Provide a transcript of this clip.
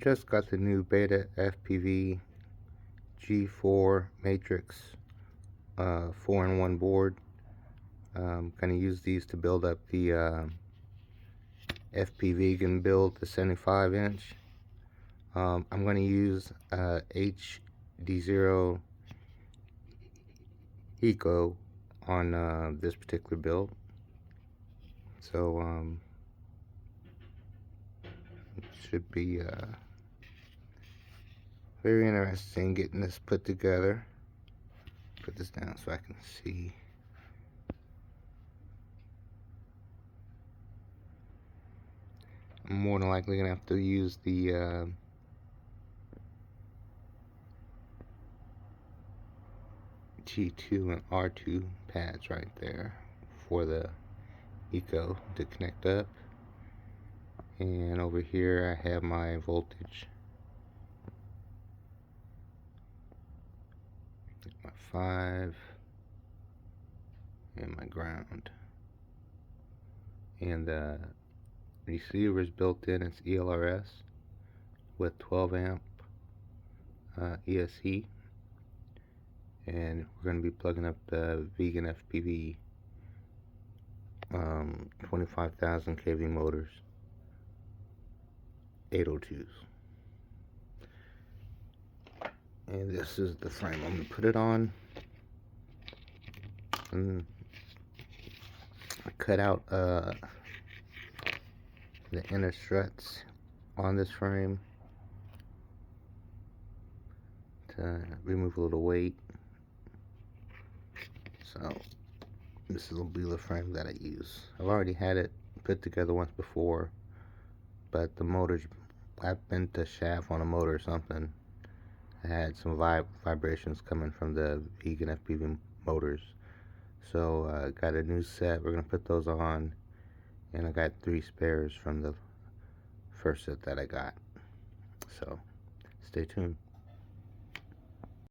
just got the new BetaFPV G4 Matrix 4-in-1 board. I'm going to use these to build up the FP Vegan build, the 75-inch. I'm going to use HDZERO ECO on this particular build. So it should be very interesting getting this put together. Put this down so I can see. I'm more than likely gonna have to use the G2 and R2 pads right there for the Eco to connect up. And over here I have my voltage, my 5, and my ground. And the receiver is built in, it's ELRS with 12 amp ESC. And we're going to be plugging up the VeganFPV 25,000 kV motors, 802s. And this is the frame I'm going to put it on. And I cut out the inner struts on this frame to remove a little weight. So this will be the frame that I use. I've already had it put together once before, but the motors, I bent the shaft on a motor or something. I had some vibrations coming from the VeganFPV motors. So got a new set. We're gonna put those on, and I got 3 spares from the first set that I got. So stay tuned.